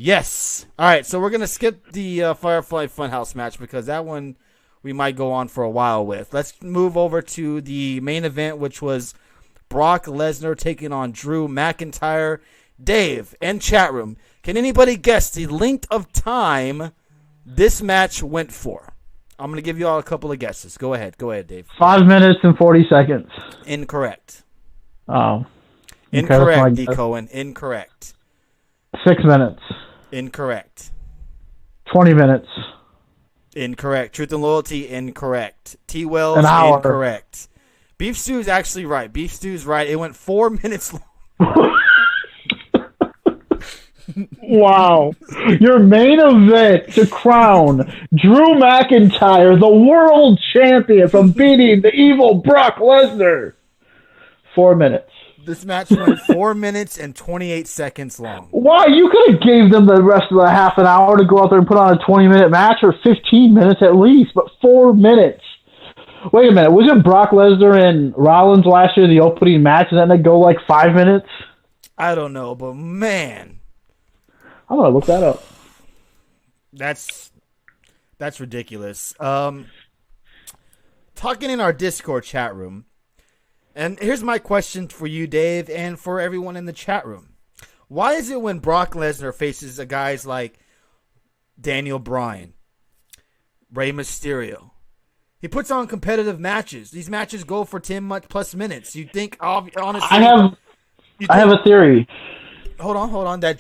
Yes. All right, so we're going to skip the Firefly Funhouse match because that one we might go on for a while with. Let's move over to the main event, which was Brock Lesnar taking on Drew McIntyre. Dave, and chat room, can anybody guess the length of time this match went for? I'm going to give you all a couple of guesses. Go ahead, Dave. 5 minutes and 40 seconds. Incorrect. Oh. Incorrect, D. Cohen. Incorrect. 6 minutes. Incorrect. 20 minutes. Incorrect. Truth and Loyalty, incorrect. T. Wells, an hour. Incorrect. Beef Stew is actually right. Beef Stew's right. It went 4 minutes long. Wow. Your main event to crown Drew McIntyre the world champion from beating the evil Brock Lesnar. 4 minutes. This match went 4 minutes and 28 seconds long. Why? You could have gave them the rest of the half an hour to go out there and put on a 20-minute match, or 15 minutes at least, but 4 minutes. Wait a minute. Wasn't Brock Lesnar and Rollins last year the opening match, and then they go like 5 minutes? I don't know, but man. I'm going to look that up. That's ridiculous. Talking in our Discord chat room, and here's my question for you, Dave, and for everyone in the chat room. Why is it when Brock Lesnar faces guys like Daniel Bryan, Rey Mysterio, he puts on competitive matches? These matches go for 10+ minutes. You think, honestly... I have a theory. Hold on. That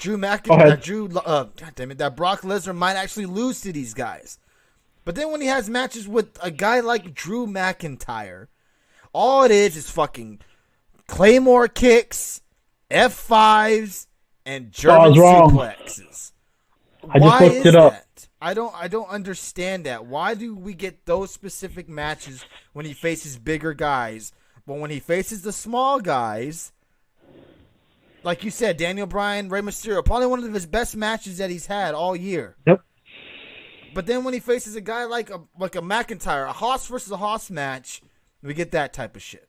Brock Lesnar might actually lose to these guys. But then when he has matches with a guy like Drew McIntyre, all it is fucking Claymore kicks, F5s, and German suplexes. I just looked it up. I don't understand that. Why do we get those specific matches when he faces bigger guys, but when he faces the small guys, like you said, Daniel Bryan, Rey Mysterio, probably one of his best matches that he's had all year. Yep. But then when he faces a guy like a McIntyre, a Hoss versus a Hoss match, we get that type of shit.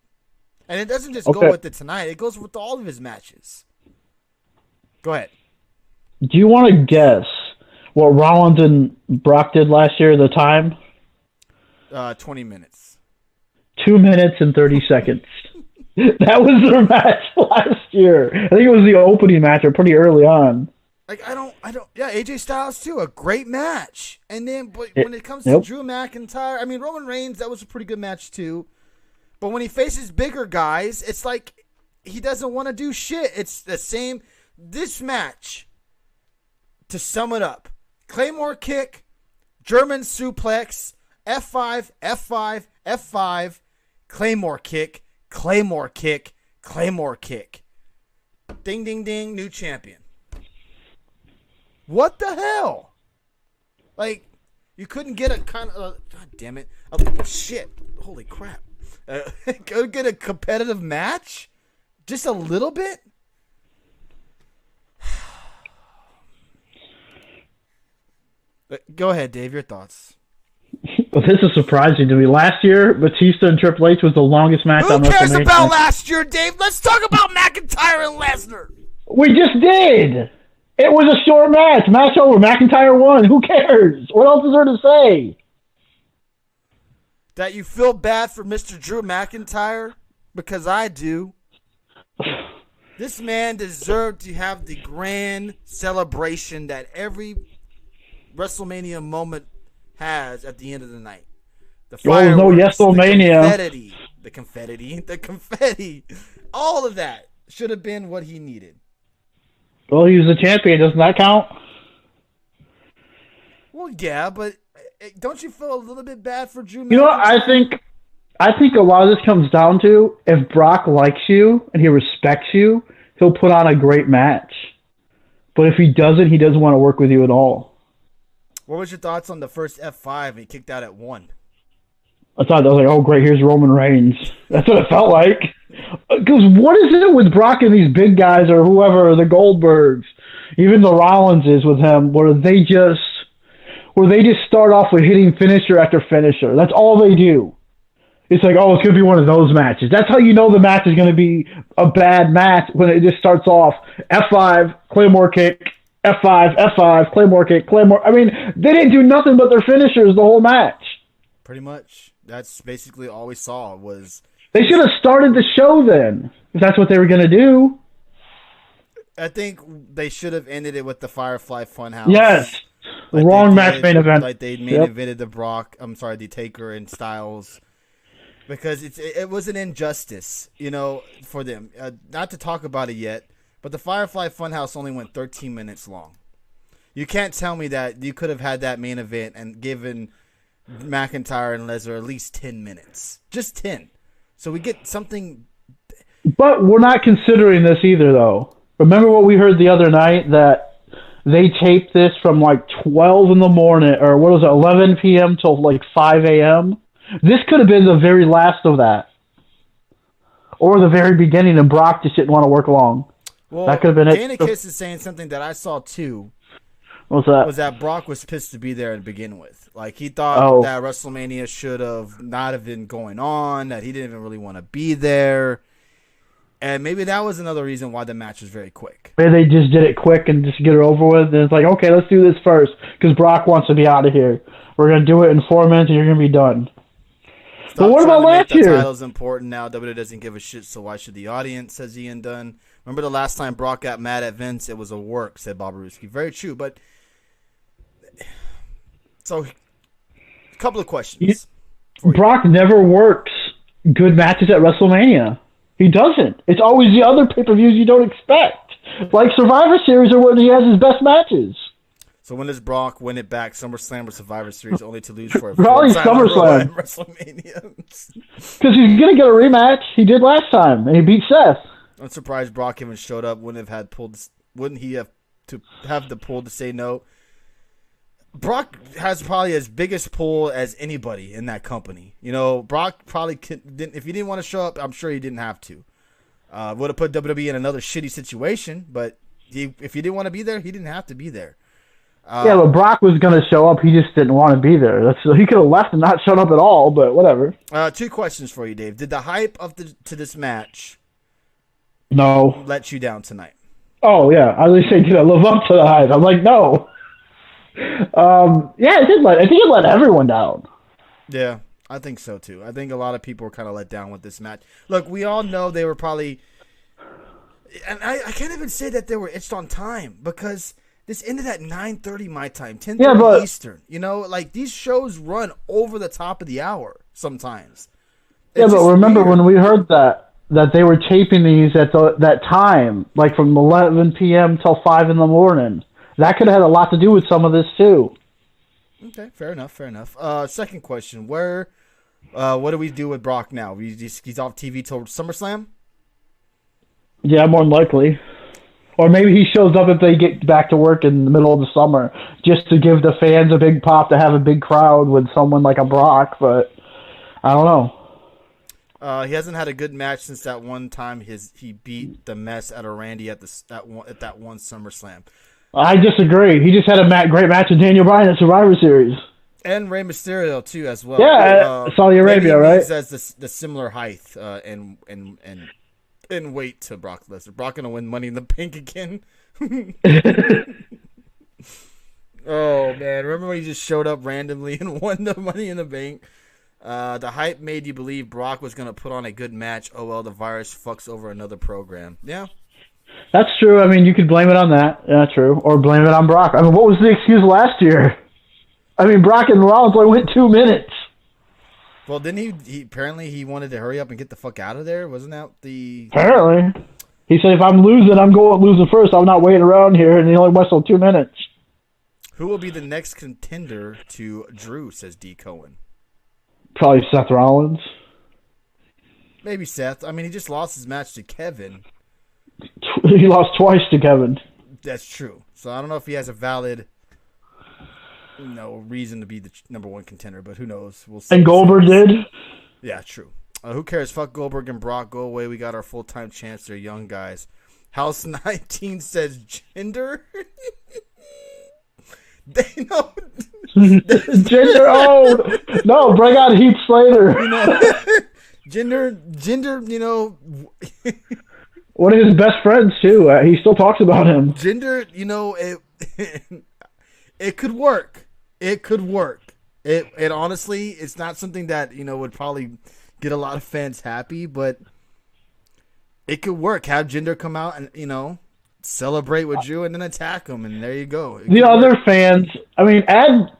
And it doesn't just go with it tonight. It goes with all of his matches. Go ahead. Do you want to guess what Rollins and Brock did last year at the time? 20 minutes. 2 minutes and 30 seconds. That was their match last year. I think it was the opening match or pretty early on. Like, yeah, AJ Styles too, a great match. And then, but when it comes to Drew McIntyre, I mean, Roman Reigns, that was a pretty good match too. But when he faces bigger guys, it's like he doesn't want to do shit. It's the same. This match, to sum it up, Claymore kick, German suplex, F5, F5, F5, Claymore kick, Claymore kick, Claymore kick. Ding, ding, ding, new champion. What the hell? Like, you couldn't get a kind of... God damn it. Oh, shit. Holy crap. Go get a competitive match? Just a little bit? Go ahead, Dave. Your thoughts. Well, this is surprising to me. Last year, Batista and Triple H was the longest match on WrestleMania. Who cares about last year, Dave? Let's talk about McIntyre and Lesnar. We just did. It was a short match. Match over. McIntyre won. Who cares? What else is there to say? That you feel bad for Mr. Drew McIntyre? Because I do. This man deserved to have the grand celebration that every WrestleMania moment has at the end of the night. The fireworks, the confetti, all of that should have been what he needed. Well, he was the champion. Doesn't that count? Well, yeah, but don't you feel a little bit bad for Drew McIntyre? You know what? I think a lot of this comes down to if Brock likes you and he respects you, he'll put on a great match. But if he doesn't want to work with you at all. What was your thoughts on the first F5 and he kicked out at 1? I thought that was like, oh, great, here's Roman Reigns. That's what it felt like. Because what is it with Brock and these big guys or whoever, the Goldbergs, even the Rollinses with him, where they just start off with hitting finisher after finisher. That's all they do. It's like, oh, it's going to be one of those matches. That's how you know the match is going to be a bad match when it just starts off F5, Claymore kick, F5, F5, Claymore kick, Claymore. I mean, they didn't do nothing but their finishers the whole match. Pretty much. That's basically all we saw was... They should have started the show then, if that's what they were going to do. I think they should have ended it with the Firefly Funhouse. Yes. Like wrong match main event. Like they main evented the Taker and Styles. Because it was an injustice, for them. Not to talk about it yet, but the Firefly Funhouse only went 13 minutes long. You can't tell me that you could have had that main event and given McIntyre and Lesnar at least 10 minutes. Just 10. So we get something. But we're not considering this either, though. Remember what we heard the other night, that they taped this from like 12 in the morning, or what was it, 11 p.m. till like 5 a.m.? This could have been the very last of that. Or the very beginning, and Brock just didn't want to work long. Well, that could have been it. Danicus is saying something that I saw too. What's that? Was that Brock was pissed to be there to begin with. Like, he thought that WrestleMania should have not have been going on, that he didn't even really want to be there. And maybe that was another reason why the match was very quick. Maybe they just did it quick and just get it over with. And it's like, okay, let's do this first, because Brock wants to be out of here. We're going to do it in 4 minutes, and you're going to be done. But what about last year? The title's important now. WWE doesn't give a shit, so why should the audience, says Ian Dunn. Remember the last time Brock got mad at Vince? It was a work, said Bob Ruski. Very true, but... So, a couple of questions. Brock never works good matches at WrestleMania. He doesn't. It's always the other pay-per-views you don't expect. Like Survivor Series or when he has his best matches. So when does Brock win it back? SummerSlam or Survivor Series, only to lose for a probably SummerSlam. WrestleMania. Because he's going to get a rematch. He did last time, and he beat Seth. I'm surprised Brock even showed up. Wouldn't he have to have the pull to say no? Brock has probably as biggest pull as anybody in that company. Brock probably didn't. If he didn't want to show up, I'm sure he didn't have to. Would have put WWE in another shitty situation, but if he didn't want to be there, he didn't have to be there. But Brock was going to show up. He just didn't want to be there. He could have left and not shown up at all, but whatever. 2 questions for you, Dave. Did the hype to this match let you down tonight? Oh, yeah. I was saying, did I live up to the hype? I'm like, no. It did I think it let everyone down. Yeah, I think so too. I think a lot of people were kind of let down with this match. Look, we all know they were probably, and I can't even say that they were itched on time, because this ended at 9:30 my time, 10:30 Eastern. Like, these shows run over the top of the hour sometimes. It's but remember when we heard that they were taping these at that time, like from 11 p.m. till 5 in the morning. That could have had a lot to do with some of this, too. Okay, fair enough. Second question. What do we do with Brock now? He's off TV till SummerSlam? Yeah, more than likely. Or maybe he shows up if they get back to work in the middle of the summer, just to give the fans a big pop, to have a big crowd with someone like a Brock, but I don't know. He hasn't had a good match since that one time he beat the mess out of Randy at that one SummerSlam. I disagree. He just had a great match with Daniel Bryan at Survivor Series. And Rey Mysterio, too, as well. Yeah, Saudi Arabia, right? As the similar height and weight to Brock Lesnar. Brock going to win Money in the Bank again? Oh, man. Remember when he just showed up randomly and won the Money in the Bank? The hype made you believe Brock was going to put on a good match. Oh, well, the virus fucks over another program. Yeah. That's true. I mean, you could blame it on that. Yeah, true. Or blame it on Brock. I mean, what was the excuse last year? I mean, Brock and Rollins only went 2 minutes. Well, didn't he apparently he wanted to hurry up and get the fuck out of there? Wasn't that the... Apparently. He said, if I'm losing, I'm going losing first. I'm not waiting around here, and he only wrestled 2 minutes. Who will be the next contender to Drew, says D. Cohen. Probably Seth Rollins. Maybe Seth. I mean, he just lost his match to Kevin. He lost twice to Kevin. That's true. So I don't know if he has a valid reason to be the number one contender, but who knows? We'll see. And Goldberg did? Yeah, true. Who cares? Fuck Goldberg and Brock. Go away. We got our full-time chance. They're young guys. House 19 says gender. They know. Gender. Oh, no. Bring out Heath Slater. Gender, One of his best friends, too. He still talks about him. Gender, It could work. It could work. It honestly, it's not something that would probably get a lot of fans happy, but it could work. Have Jinder come out and celebrate with Drew and then attack him, and there you go. The other fans, I mean, add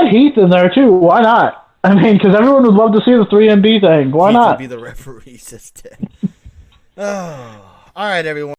Heath in there too. Why not? I mean, because everyone would love to see the 3MB thing. Why not? Heath would be the referee system. Oh, all right, everyone.